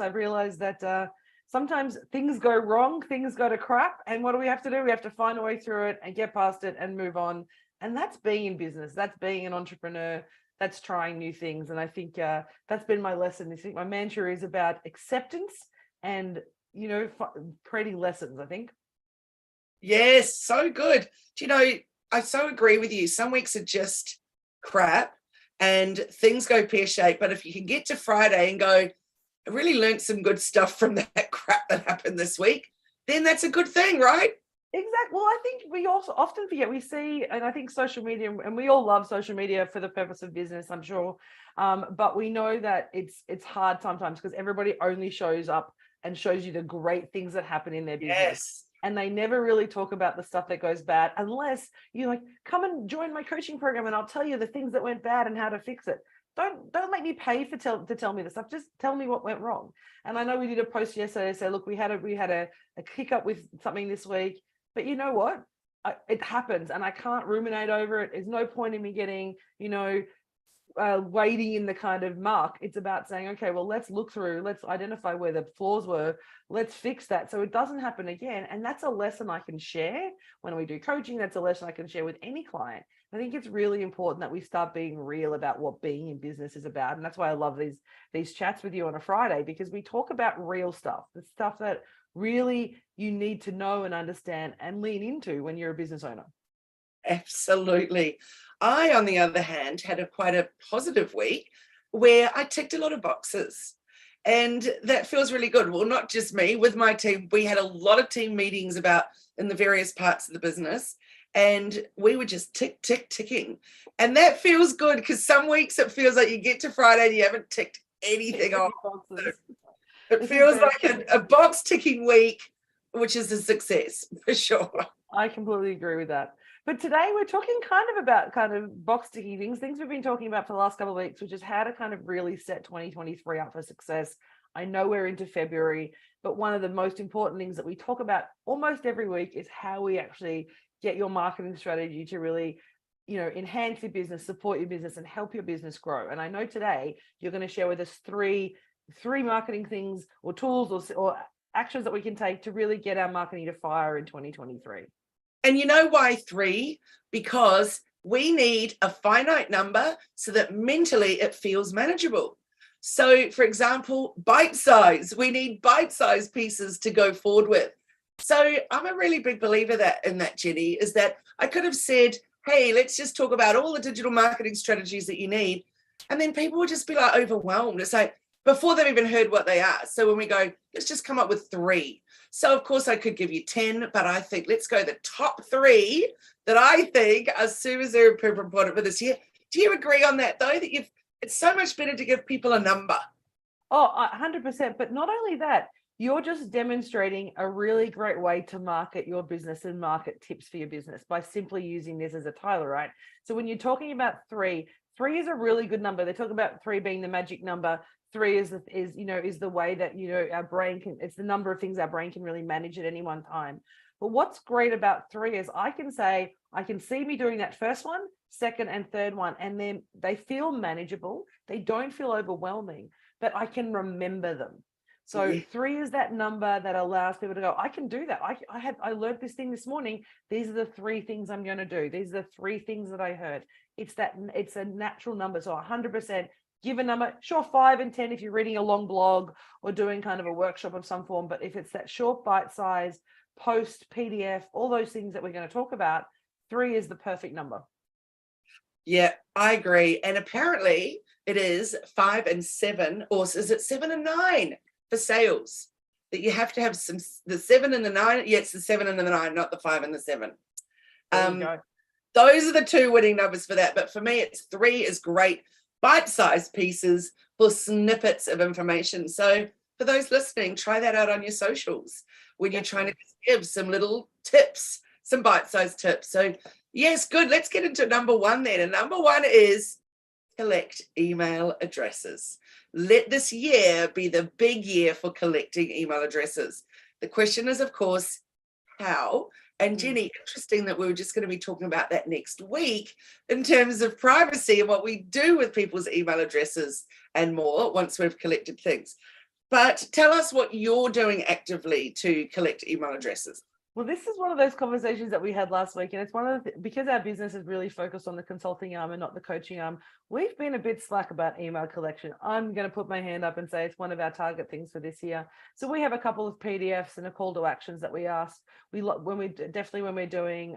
I've realized that sometimes things go wrong, things go to crap. And what do? We have to find a way through it and get past it and move on. And that's being in business. That's being an entrepreneur. That's trying new things. And I think that's been my lesson. I think my mantra is about acceptance and, creating lessons, I think. Yes, so good. Do you know, I so agree with you. Some weeks are just crap and things go pear-shaped. But if you can get to Friday and go, I really learned some good stuff from that crap that happened this week, then that's a good thing, right? Exactly. Well, I think we also often forget, we see, and I think social media, and we all love social media for the purpose of business, I'm sure. But we know that it's hard sometimes because everybody only shows up and shows you the great things that happen in their business. Yes. And they never really talk about the stuff that goes bad unless you like, come and join my coaching program and I'll tell you the things that went bad and how to fix it. Don't make me pay to tell me the stuff. Just tell me what went wrong. And I know we did a post yesterday, say, look, we had a hiccup with something this week, but you know what? It happens, and I can't ruminate over it. There's no point in me getting, wading in the kind of muck. It's about saying, okay, well, let's look through, let's identify where the flaws were, let's fix that so it doesn't happen again. And that's a lesson I can share when we do coaching. That's a lesson I can share with any client. I think it's really important that we start being real about what being in business is about. And that's why I love these chats with you on a Friday, because we talk about real stuff, the stuff that really you need to know and understand and lean into when you're a business owner. Absolutely. I, on the other hand, had quite a positive week where I ticked a lot of boxes. And that feels really good. Well, not just me, with my team, we had a lot of team meetings in the various parts of the business. And we were just ticking. And that feels good, because some weeks it feels like you get to Friday and you haven't ticked anything off. It feels like a box ticking week, which is a success for sure. I completely agree with that. But today we're talking about box ticking things we've been talking about for the last couple of weeks, which is how to kind of really set 2023 up for success. I know we're into February, but one of the most important things that we talk about almost every week is how we actually get your marketing strategy to really, enhance your business, support your business, and help your business grow. And I know today you're going to share with us three marketing things or tools or actions that we can take to really get our marketing to fire in 2023. And you know why 3? Because we need a finite number so that mentally it feels manageable. So, for example, bite size. We need bite-size pieces to go forward with. So I'm a really big believer in that, Jenni, is that I could have said, hey, let's just talk about all the digital marketing strategies that you need. And then people would just be like overwhelmed. It's like before they've even heard what they are. So when we go, let's just come up with 3. So of course I could give you 10, but I think let's go the top 3 that I think are super, super important for this year. Do you agree on that though, that it's so much better to give people a number? Oh, 100%. But not only that, you're just demonstrating a really great way to market your business and market tips for your business by simply using this as a title, right? So when you're talking about 3 is a really good number. They talk about 3 being the magic number. 3 is the way that, our brain it's the number of things our brain can really manage at any one time. But what's great about 3 is I can see me doing that first one, second and third one, and then they feel manageable. They don't feel overwhelming, but I can remember them. So 3 is that number that allows people to go, I can do that. I learned this thing this morning. These are the 3 things I'm going to do. These are the 3 things that I heard. It's a natural number. So 100%. Give a number, sure, 5 and 10 if you're reading a long blog or doing kind of a workshop of some form. But if it's that short bite size, post, PDF, all those things that we're going to talk about, 3 is the perfect number. Yeah, I agree. And apparently it is 5 and 7, or is it 7 and 9 for sales? That you have to have the 7 and the 9. Yeah, it's the 7 and the 9, not the 5 and the 7. Those are the 2 winning numbers for that. But for me, it's 3 is great. Bite-sized pieces for snippets of information. So for those listening, try that out on your socials when you're trying to give some little tips, some bite-sized tips. So yes, good. Let's get into number 1 then. And number 1 is collect email addresses. Let this year be the big year for collecting email addresses. The question is, of course, how? And Jenni, interesting that we were just going to be talking about that next week in terms of privacy and what we do with people's email addresses and more once we've collected things. But tell us what you're doing actively to collect email addresses. Well, this is one of those conversations that we had last week, and it's one of because our business is really focused on the consulting arm and not the coaching arm. We've been a bit slack about email collection. I'm going to put my hand up and say it's one of our target things for this year. So we have a couple of PDFs and a call to actions that we ask. When we're doing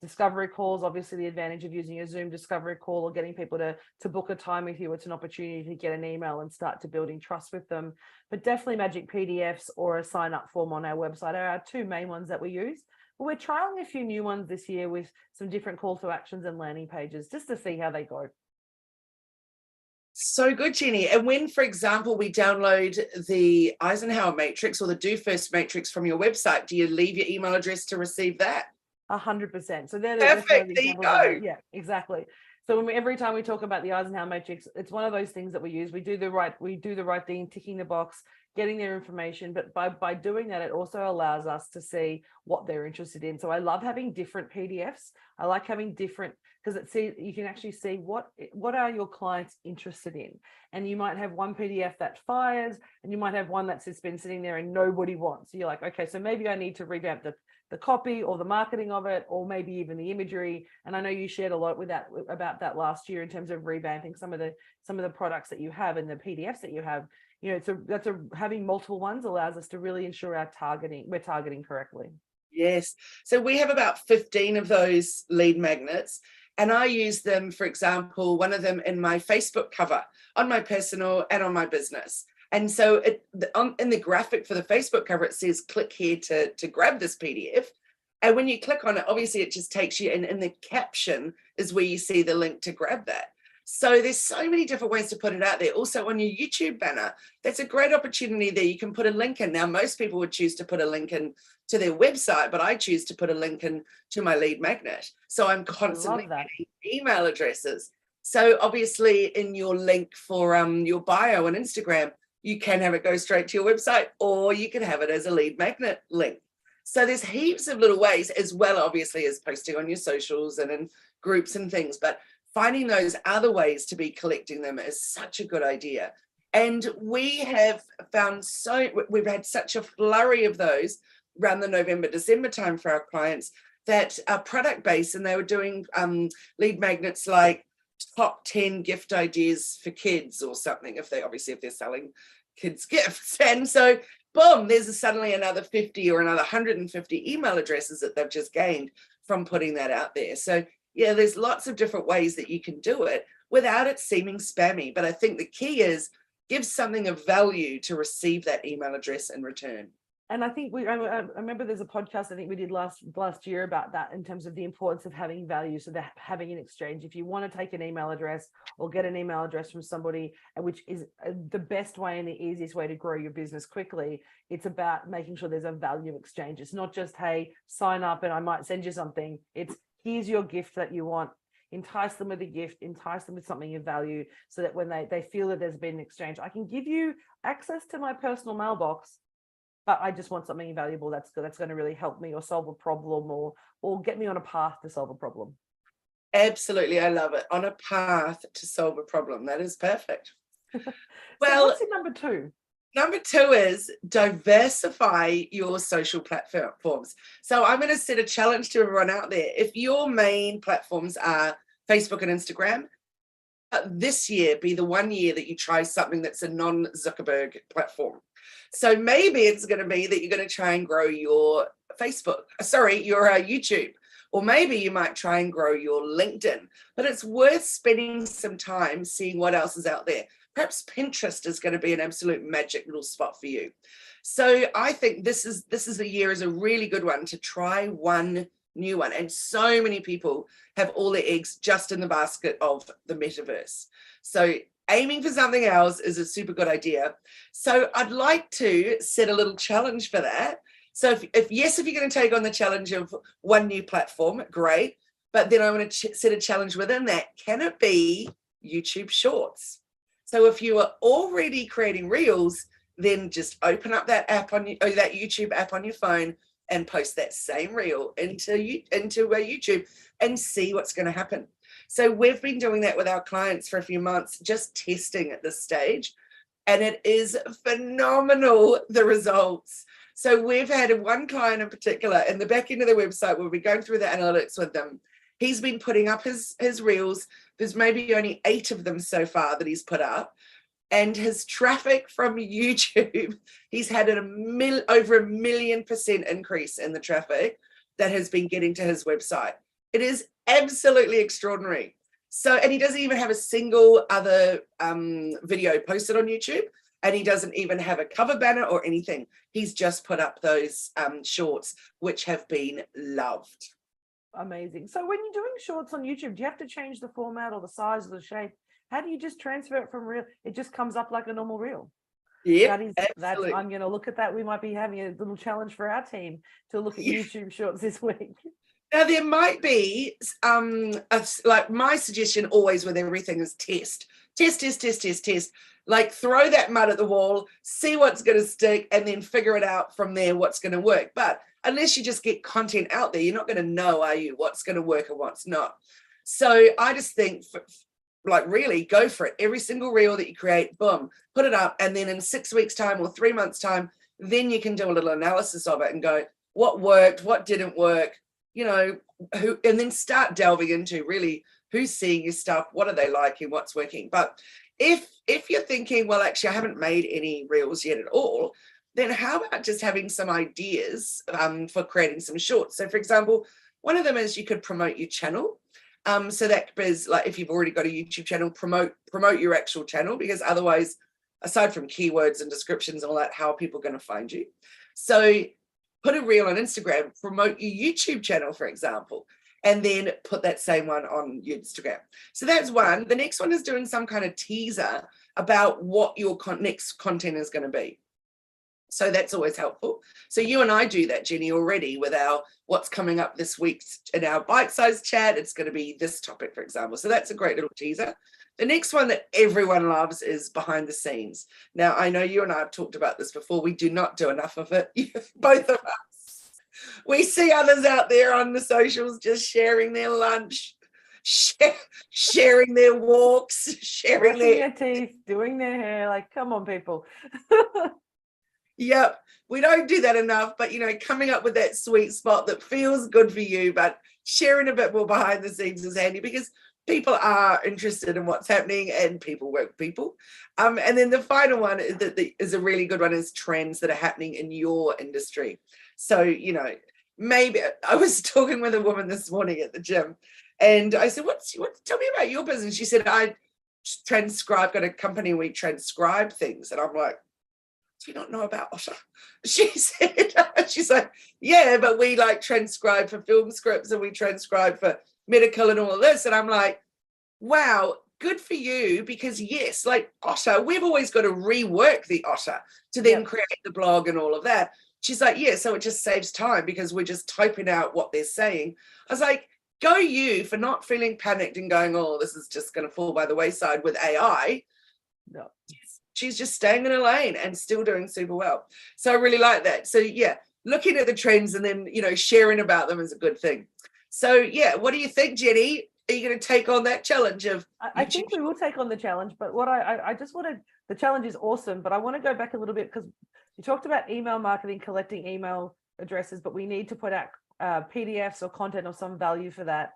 discovery calls, obviously the advantage of using a Zoom discovery call or getting people to book a time with you, it's an opportunity to get an email and start to building trust with them. But definitely magic PDFs or a sign up form on our website are our two main ones that we use. But we're trialing a few new ones this year with some different call to actions and landing pages just to see how they go. So good, Jenni. And when, for example, we download the Eisenhower matrix or the Do First matrix from your website, do you leave your email address to receive that? 100%. So they're perfect. There you go. Yeah, exactly. So every time we talk about the Eisenhower matrix, it's one of those things that we use. We do the right thing, ticking the box, getting their information. But by doing that, it also allows us to see what they're interested in. So I love having different PDFs. I like having different, because you can actually see what are your clients interested in. And you might have one PDF that fires, and you might have one that's just been sitting there and nobody wants. So you're like, okay, so maybe I need to revamp the copy or the marketing of it, or maybe even the imagery. And I know you shared a lot about that last year in terms of revamping some of the products that you have and the PDFs that you have. Having multiple ones allows us to really ensure we're targeting correctly. Yes. So we have about 15 of those lead magnets, and I use them, for example, one of them in my Facebook cover on my personal and on my business. And so in the graphic for the Facebook cover, it says, click here to grab this PDF. And when you click on it, obviously it just takes you in the caption is where you see the link to grab that. So there's so many different ways to put it out there. Also on your YouTube banner, that's a great opportunity there. You can put a link in. Now, most people would choose to put a link in to their website, but I choose to put a link in to my lead magnet. So I'm constantly getting email addresses. So obviously in your link for your bio on Instagram, you can have it go straight to your website, or you can have it as a lead magnet link. So there's heaps of little ways, as well, obviously, as posting on your socials and in groups and things. But finding those other ways to be collecting them is such a good idea. And we have we've had such a flurry of those around the November, December time for our clients that are product based, and they were doing lead magnets like top 10 gift ideas for kids or something, if they're selling kids gifts. And so boom, there's suddenly another 50 or another 150 email addresses that they've just gained from putting that out there. So yeah, there's lots of different ways that you can do it without it seeming spammy. But I think the key is give something of value to receive that email address in return. And I think I remember there's a podcast I think we did last year about that in terms of the importance of having value. So that having an exchange, if you want to take an email address or get an email address from somebody, which is the best way and the easiest way to grow your business quickly, it's about making sure there's a value exchange. It's not just, hey, sign up and I might send you something. It's here's your gift that you want. Entice them with a gift, entice them with something of value, so that when they feel that there's been an exchange, I can give you access to my personal mailbox, but I just want something valuable that's going to really help me or solve a problem or get me on a path to solve a problem. Absolutely. I love it. On a path to solve a problem. That is perfect. Well, what's in number 2? Number 2 is diversify your social platforms. So I'm going to set a challenge to everyone out there. If your main platforms are Facebook and Instagram, this year be the one year that you try something that's a non-Zuckerberg platform. So maybe it's going to be that you're going to try and grow your YouTube, or maybe you might try and grow your LinkedIn, but it's worth spending some time seeing what else is out there. Perhaps Pinterest is going to be an absolute magic little spot for you. So I think this is a year is a really good one to try one new one. And so many people have all their eggs just in the basket of the metaverse. So aiming for something else is a super good idea. So I'd like to set a little challenge for that. So if you're going to take on the challenge of one new platform, great. But then I want to set a challenge within that. Can it be YouTube Shorts? So if you are already creating Reels, then just open up that app that YouTube app on your phone and post that same reel into YouTube and see what's going to happen. So we've been doing that with our clients for a few months, just testing at this stage. and it is phenomenal, the results. So we've had one client in particular in the back end of the website, we'll be going through the analytics with them. He's been putting up his reels. There's maybe only 8 of them so far that he's put up. And his traffic from YouTube, he's had over 1 million% increase in the traffic that has been getting to his website. It is absolutely extraordinary. So, and he doesn't even have a single other video posted on YouTube, and he doesn't even have a cover banner or anything. He's just put up those shorts, which have been loved. Amazing. So when you're doing shorts on YouTube, do you have to change the format or the size or the shape? How do you just transfer it from reel? It just comes up like a normal reel. Yeah, I'm going to look at that. We might be having a little challenge for our team to look at YouTube shorts this week. Now there might be like my suggestion always with everything is test. Like throw that mud at the wall, see what's going to stick, and then figure it out from there what's going to work. But unless you just get content out there, you're not going to know, are you, what's going to work and what's not. So I just think, like, really go for it. Every single reel that you create, boom, put it up. And then in 6 weeks' time or 3 months' time, then you can do a little analysis of it and go, what worked, what didn't work, you know, and then start delving into really who's seeing your stuff, what are they liking, what's working. But if you're thinking, well, actually, I haven't made any reels yet at all, then how about just having some ideas for creating some shorts? So, for example, one of them is you could promote your channel. So that is like, if you've already got a YouTube channel, promote your actual channel, because otherwise, aside from keywords and descriptions and all that, how are people going to find you? So put a reel on Instagram, promote your YouTube channel, for example, and then put that same one on your Instagram. So that's one. The next one is doing some kind of teaser about what your next content is going to be. So that's always helpful. So you and I do that, Jenni, already with our what's coming up this week in our bite-sized chat. It's going to be this topic, for example. So that's a great little teaser. The next one that everyone loves is behind the scenes. Now, I know you and I have talked about this before. We do not do enough of it, both of us. We see others out there on the socials just sharing their lunch, sharing their walks, sharing their teeth, doing their hair. Like, come on, people. Yep, we don't do that enough, but, you know, coming up with that sweet spot that feels good for you, but sharing a bit more behind the scenes is handy, because people are interested in what's happening and people work with people. And then the final one is a really good one, is trends that are happening in your industry. So, you know, maybe I was talking with a woman this morning at the gym, and I said, tell me about your business. She said, got a company where we transcribe things. And I'm like, do you not know about Otter? She said, she's like, yeah, but we like transcribe for film scripts and we transcribe for medical and all of this. And I'm like, wow, good for you, because yes, like Otter, we've always got to rework the Otter to then create the blog and all of that. She's like, yeah, so it just saves time because we're just typing out what they're saying. I was like, go you for not feeling panicked and going, oh, this is just going to fall by the wayside with AI. No. She's just staying in her lane and still doing super well. So I really like that. So yeah, looking at the trends and then, you know, sharing about them is a good thing. So yeah, what do you think, Jenni? Are you going to take on that challenge of I think we will take on the challenge, but what I just wanted, the challenge is awesome, but I want to go back a little bit, because you talked about email marketing, collecting email addresses, but we need to put out PDFs or content of some value for that.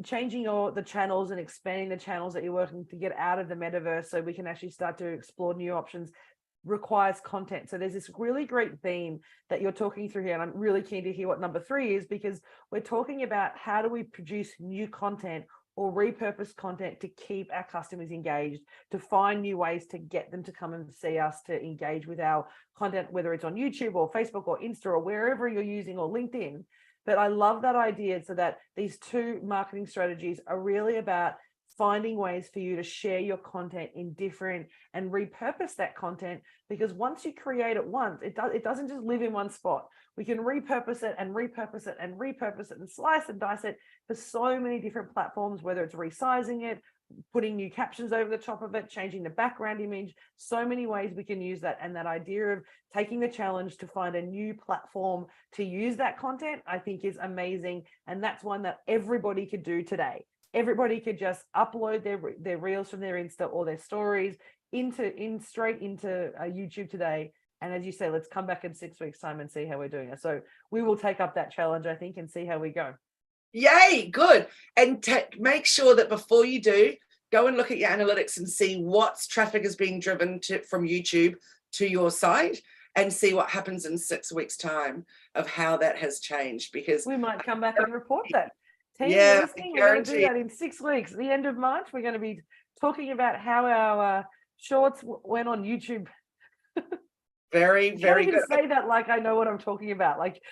Changing the channels and expanding the channels that you're working to get out of the metaverse so we can actually start to explore new options requires content. So there's this really great theme that you're talking through here, and I'm really keen to hear what number 3 is, because we're talking about how do we produce new content or repurpose content to keep our customers engaged, to find new ways to get them to come and see us, to engage with our content, whether it's on YouTube or Facebook or Insta or wherever you're using, or LinkedIn. But I love that idea, so that these 2 marketing strategies are really about finding ways for you to share your content in different and repurpose that content, because once you create it once, it doesn't just live in one spot. We can repurpose it and repurpose it and repurpose it and slice and dice it for so many different platforms, whether it's resizing it, putting new captions over the top of it, changing the background image, so many ways we can use that. And that idea of taking the challenge to find a new platform to use that content, I think is amazing. And that's one that everybody could do today. Everybody could just upload their reels from their Insta or their stories, straight into YouTube today. And as you say, let's come back in 6 weeks' time and see how we're doing it. So we will take up that challenge, I think, and see how we go. Yay, good. And make sure that before you do, go and look at your analytics and see what traffic is being driven from YouTube to your site, and see what happens in 6 weeks' time of how that has changed. Because we might come back and report that. Team, yeah, we're going to do that in 6 weeks. At the end of March, we're going to be talking about how our shorts went on YouTube. Very, very good. Say that like I know what I'm talking about. Like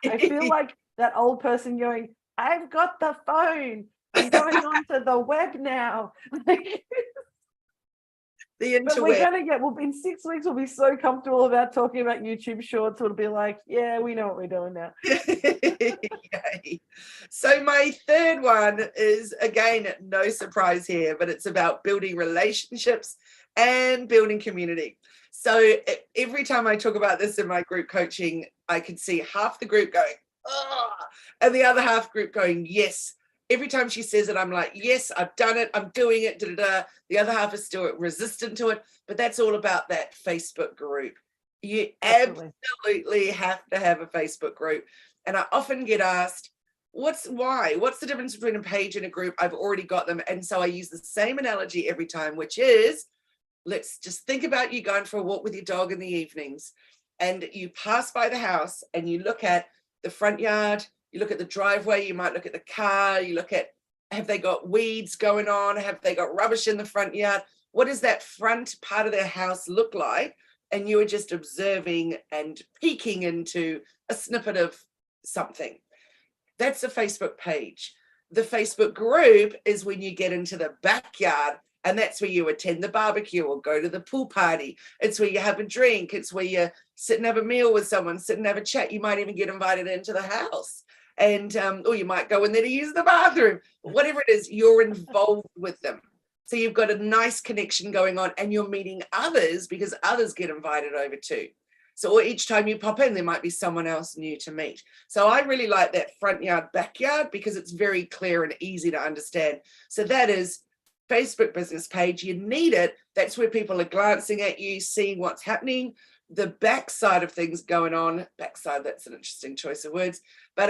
I feel like that old person going, I've got the phone. I'm going onto the web now. The interweb. But we're going to in 6 weeks, we'll be so comfortable about talking about YouTube shorts. It'll be like, yeah, we know what we're doing now. Yay. So my third one is, again, no surprise here, but it's about building relationships and building community. So every time I talk about this in my group coaching, I can see half the group going, oh, and the other half group going, yes. Every time she says it, I'm like, yes, I've done it. I'm doing it. Da, da, da. The other half is still resistant to it. But that's all about that Facebook group. You absolutely have to have a Facebook group. And I often get asked, why? What's the difference between a page and a group? I've already got them. And so I use the same analogy every time, which is, let's just think about you going for a walk with your dog in the evenings, and you pass by the house and you look at the front yard, you look at the driveway, you might look at the car, you look at, have they got weeds going on? Have they got rubbish in the front yard? What does that front part of their house look like? And you are just observing and peeking into a snippet of something. That's a Facebook page. The Facebook group is when you get into the backyard, and that's where you attend the barbecue or go to the pool party. It's where you have a drink. It's where you sit and have a meal with someone, sit and have a chat. You might even get invited into the house, and or you might go in there to use the bathroom. Whatever it is, you're involved with them. So you've got a nice connection going on, and you're meeting others because others get invited over too. So each time you pop in, there might be someone else new to meet. So I really like that front yard, backyard, because it's very clear and easy to understand. So that is Facebook business page. You need it. That's where people are glancing at you, seeing what's happening. The backside of things going on. Backside, that's an interesting choice of words. But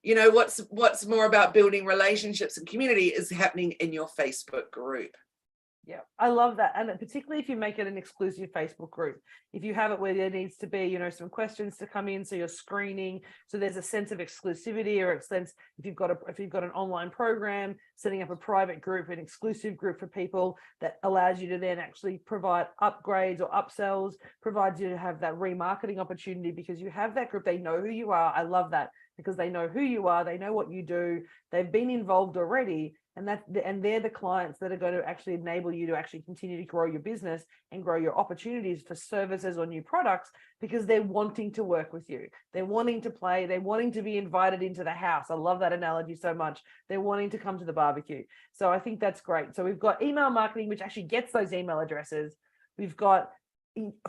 you know, what's more about building relationships and community is happening in your Facebook group. Yeah, I love that. And particularly if you make it an exclusive Facebook group, if you have it where there needs to be, you know, some questions to come in, so you're screening, so there's a sense of exclusivity, or a sense, if you've got an online program, setting up a private group, an exclusive group for people that allows you to then actually provide upgrades or upsells, provides you to have that remarketing opportunity because you have that group. They know who you are. I love that, because they know who you are, they know what you do, they've been involved already. And they're the clients that are going to actually enable you to actually continue to grow your business and grow your opportunities for services or new products, because they're wanting to work with you. They're wanting to play. They're wanting to be invited into the house. I love that analogy so much. They're wanting to come to the barbecue. So I think that's great. So we've got email marketing, which actually gets those email addresses. We've got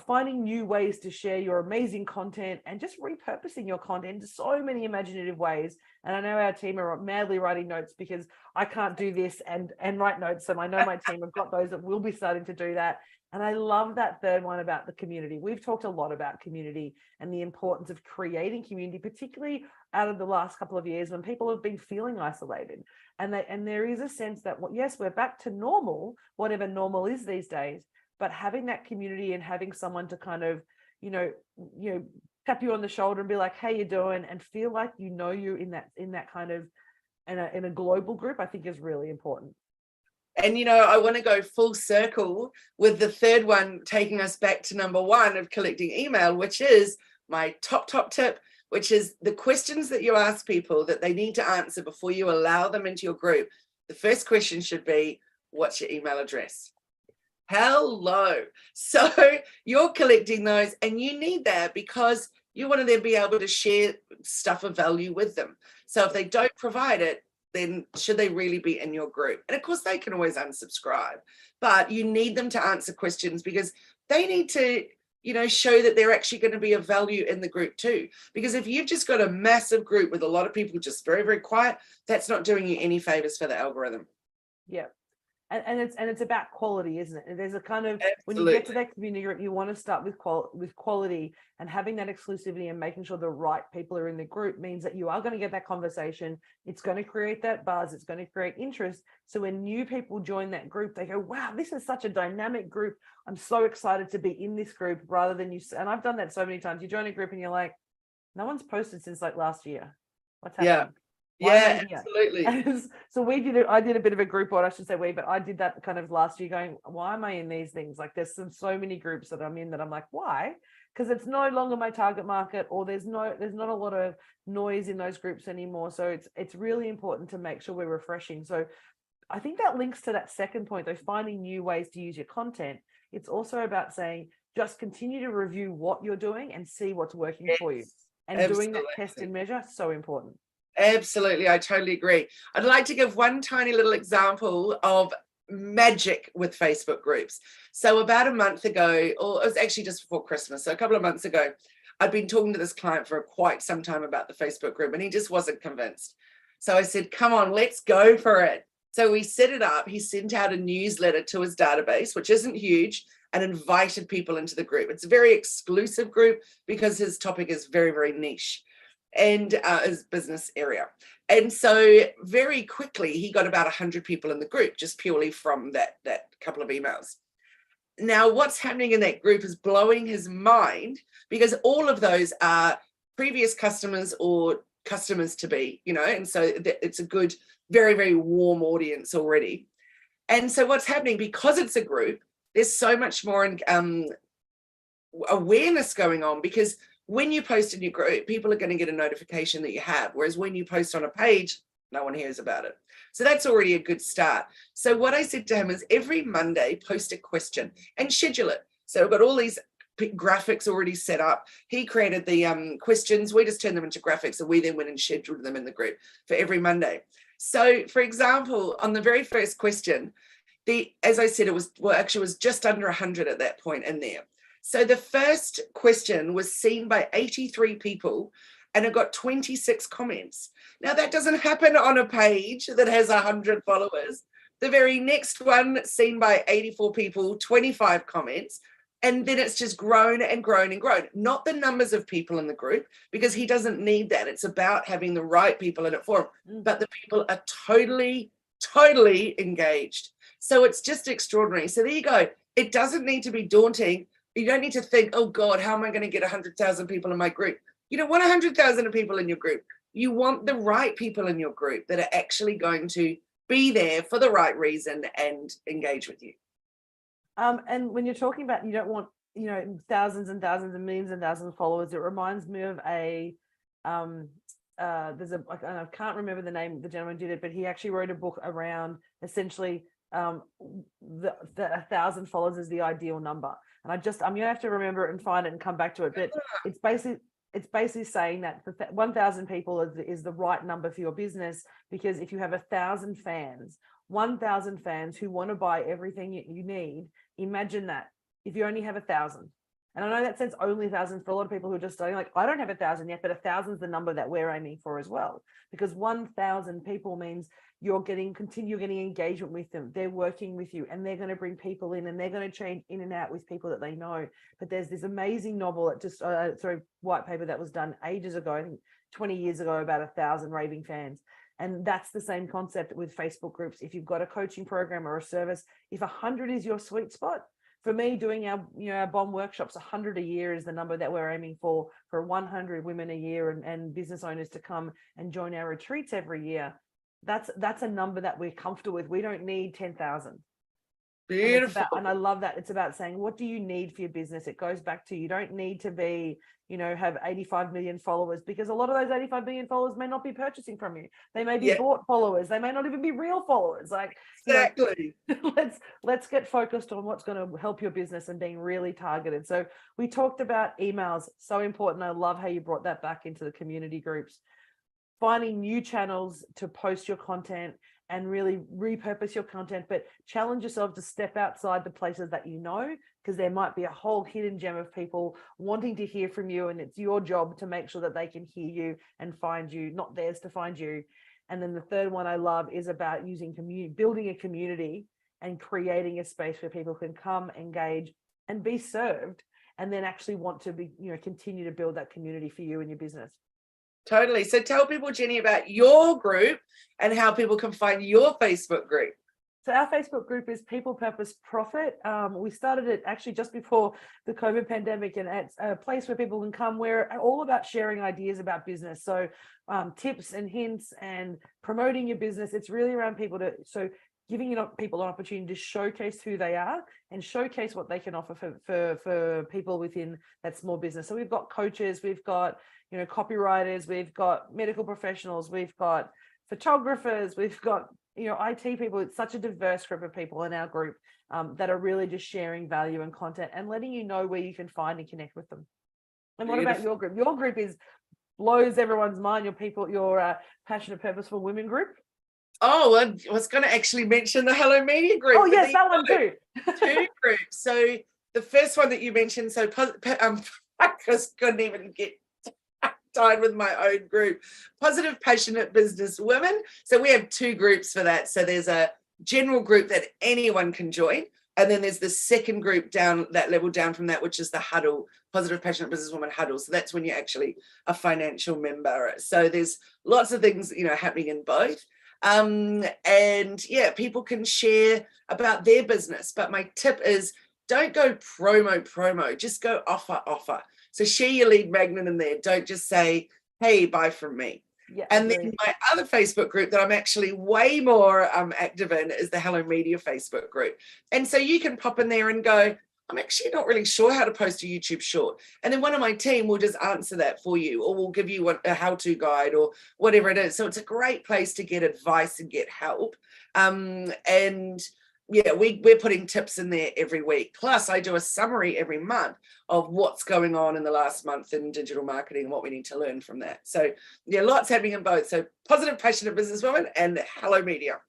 finding new ways to share your amazing content and just repurposing your content in so many imaginative ways. And I know our team are madly writing notes, because I can't do this and write notes. So I know my team have got those that will be starting to do that. And I love that third one about the community. We've talked a lot about community and the importance of creating community, particularly out of the last couple of years when people have been feeling isolated. And there is a sense that, well, yes, we're back to normal, whatever normal is these days. But having that community and having someone to kind of, you know, tap you on the shoulder and be like, "How you doing?" and feel like you know you in that kind of in a global group, I think is really important. And you know, I want to go full circle with the third one, taking us back to number one of collecting email, which is my top tip, which is the questions that you ask people that they need to answer before you allow them into your group. The first question should be, what's your email address? Hello. So you're collecting those, and you need that because you want to then be able to share stuff of value with them. So if they don't provide it, then should they really be in your group? And of course, they can always unsubscribe, but you need them to answer questions, because they need to, you know, show that they're actually going to be of value in the group too. Because if you've just got a massive group with a lot of people just very, very quiet, that's not doing you any favors for the algorithm. Yeah. and it's about quality, isn't it? There's a kind of, when you Absolutely. get to that community group, you want to start with quality, and having that exclusivity and making sure the right people are in the group means that you are going to get that conversation. It's going to create that buzz. It's going to create interest. So when new people join that group, they go, wow, this is such a dynamic group. I'm so excited to be in this group, rather than and I've done that so many times. You join a group and you're like, no one's posted since like last year. What's happening? Yeah, absolutely. So I did a bit of a group, or I should say but I did that kind of last year, going, why am I in these things? Like, there's so many groups that I'm in that I'm like, why? Because it's no longer my target market, or there's not a lot of noise in those groups anymore. So it's really important to make sure we're refreshing. So I think that links to that second point, though, finding new ways to use your content. It's also about saying, just continue to review what you're doing and see what's working for you. And doing that test and measure, so important. Absolutely, I totally agree. I'd like to give one tiny little example of magic with Facebook groups. So about a month ago, or it was actually just before Christmas, so a couple of months ago, I'd been talking to this client for quite some time about the Facebook group, and he just wasn't convinced. So I said, come on, let's go for it. So we set it up. He sent out a newsletter to his database, which isn't huge, and invited people into the group. It's a very exclusive group because his topic is very, very niche, and his business area. And so very quickly, he got about 100 people in the group, just purely from that couple of emails. Now, what's happening in that group is blowing his mind, because all of those are previous customers or customers to be, and so it's a good, very, very warm audience already. And so what's happening, because it's a group, there's so much more awareness going on, because when you post in your group, people are going to get a notification that you have, whereas when you post on a page, no one hears about it. So that's already a good start. So what I said to him is, every Monday, post a question and schedule it. So I've got all these graphics already set up. He created the questions. We just turned them into graphics, and we then went and scheduled them in the group for every Monday. So, for example, on the very first question, as I said, it was just under 100 at that point in there. So the first question was seen by 83 people, and it got 26 comments. Now, that doesn't happen on a page that has 100 followers. The very next one, seen by 84 people, 25 comments. And then it's just grown and grown and grown. Not the numbers of people in the group, because he doesn't need that. It's about having the right people in it for him. But the people are totally, totally engaged. So it's just extraordinary. So there you go. It doesn't need to be daunting. You don't need to think, oh God, how am I going to get 100,000 people in my group? You don't want 100,000 people in your group. You want the right people in your group that are actually going to be there for the right reason and engage with you. And when you're talking about, you don't want, thousands and thousands and millions and thousands of followers, it reminds me of I can't remember the name of the gentleman who did it, but he actually wrote a book around essentially the 1,000 followers is the ideal number. And I'm going to have to remember it and find it and come back to it. But it's basically saying that 1,000 people is the right number for your business, because if you have 1,000 fans, 1,000 fans who want to buy everything you need, imagine that if you only have 1,000. And I know that says only 1,000 for a lot of people who are just starting, like, I don't have 1,000 yet, but 1,000 is the number that we're aiming for as well, because 1,000 people means you're getting engagement with them. They're working with you, and they're going to bring people in, and they're going to change in and out with people that they know. But there's this amazing novel that just, white paper that was done ages ago, I think 20 years ago, about 1,000 raving fans. And that's the same concept with Facebook groups. If you've got a coaching program or a service, if 100 is your sweet spot, for me, doing our bomb workshops, 100 a year is the number that we're aiming for 100 women a year and business owners to come and join our retreats every year. That's a number that we're comfortable with. We don't need 10,000. Beautiful. And I love that. It's about saying, what do you need for your business? It goes back to, you don't need to be, have 85 million followers, because a lot of those 85 million followers may not be purchasing from you. They may be bought followers. They may not even be real followers. Like, exactly. Let's get focused on what's going to help your business and being really targeted. So we talked about emails, so important. I love how you brought that back into the community groups. Finding new channels to post your content and really repurpose your content, but challenge yourself to step outside the places that because there might be a whole hidden gem of people wanting to hear from you, and it's your job to make sure that they can hear you and find you, not theirs to find you. And then the third one I love is about building a community and creating a space where people can come, engage, and be served, and then actually want to be, continue to build that community for you and your business. Totally. So tell people, Jenni, about your group and how people can find your Facebook group. So our Facebook group is People, Purpose, Profit. We started it actually just before the COVID pandemic, and it's a place where people can come. We're all about sharing ideas about business. So tips and hints and promoting your business. It's really around giving people an opportunity to showcase who they are and showcase what they can offer for people within that small business. So we've got coaches, we've got, copywriters, we've got medical professionals, we've got photographers, we've got, IT people. It's such a diverse group of people in our group that are really just sharing value and content and letting you know where you can find and connect with them. And what about your group? Your group blows everyone's mind. Your passionate, purposeful women group. Oh, I was going to actually mention the Hello Media group. Oh, yes, that one too. Two groups. So the first one that you mentioned, I just couldn't even get tied with my own group, Positive Passionate Business Women. So we have two groups for that. So there's a general group that anyone can join. And then there's the second group down, that level down from that, which is the huddle, Positive Passionate Business Woman huddle. So that's when you're actually a financial member. So there's lots of things, happening in both. And yeah, people can share about their business. But my tip is don't go promo, just go offer. So share your lead magnet in there. Don't just say, hey, buy from me. Yeah, and then my other Facebook group that I'm actually way more active in is the Hello Media Facebook group. And so you can pop in there and go, I'm actually not really sure how to post a YouTube short. And then one of my team will just answer that for you, or we'll give you a how-to guide or whatever it is. So it's a great place to get advice and get help. And yeah, we're putting tips in there every week. Plus, I do a summary every month of what's going on in the last month in digital marketing and what we need to learn from that. So yeah, lots happening in both. So Positive Passionate Businesswoman and Hello Media.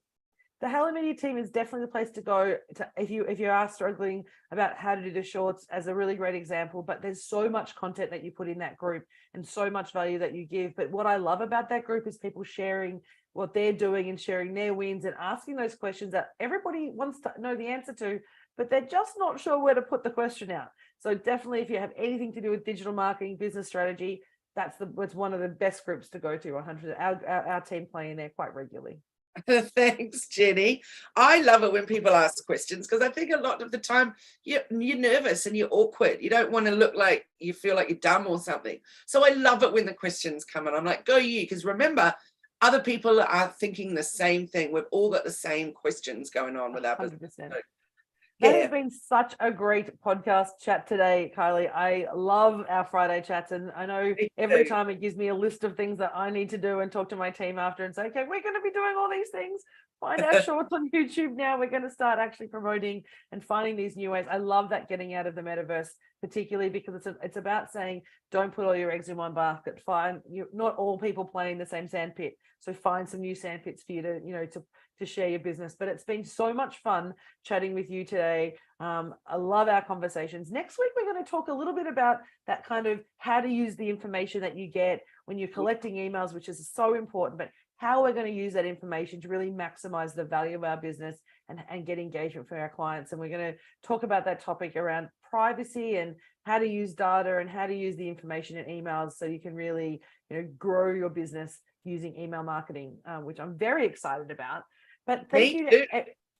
The Hello Media team is definitely the place to go if you are struggling about how to do the shorts, as a really great example. But there's so much content that you put in that group and so much value that you give. But what I love about that group is people sharing what they're doing and sharing their wins and asking those questions that everybody wants to know the answer to, but they're just not sure where to put the question out. So definitely, if you have anything to do with digital marketing, business strategy, that's one of the best groups to go to. 100. Our team play in there quite regularly. Thanks, Jenni. I love it when people ask questions, because I think a lot of the time you're nervous and you're awkward. You don't want to look like you feel like you're dumb or something. So I love it when the questions come in. I'm like, go you, because remember, other people are thinking the same thing. We've all got the same questions going on with our business. 100%. That has been such a great podcast chat today, Kylie. I love our Friday chats, and I know every time it gives me a list of things that I need to do and talk to my team after and say, okay, we're going to be doing all these things. Find our shorts on YouTube now. We're going to start actually promoting and finding these new ways. I love that, getting out of the metaverse, particularly because it's about saying, don't put all your eggs in one basket. Not all people play in the same sandpit. So find some new sandpits for you to share your business. But it's been so much fun chatting with you today. I love our conversations. Next week, we're going to talk a little bit about that kind of how to use the information that you get when you're collecting emails, which is so important, but how we're going to use that information to really maximize the value of our business and get engagement from our clients. And we're going to talk about that topic around privacy and how to use data and how to use the information in emails so you can really grow your business using email marketing, which I'm very excited about. But thank you.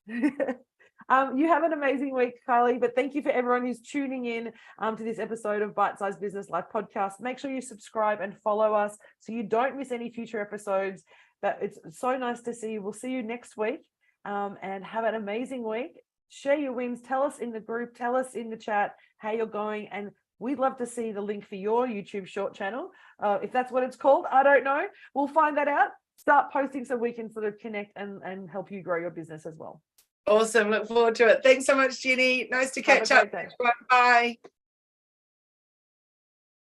You have an amazing week, Kylie, but thank you for everyone who's tuning in to this episode of Bite Size Business Life podcast. Make sure you subscribe and follow us so you don't miss any future episodes. But it's so nice to see you. We'll see you next week, and have an amazing week. Share your wins. Tell us in the group, tell us in the chat how you're going, and we'd love to see the link for your YouTube short channel. If that's what it's called, I don't know. We'll find that out. Start posting so we can sort of connect and help you grow your business as well. Awesome. Look forward to it. Thanks so much, Jenni. Nice to catch up. Bye.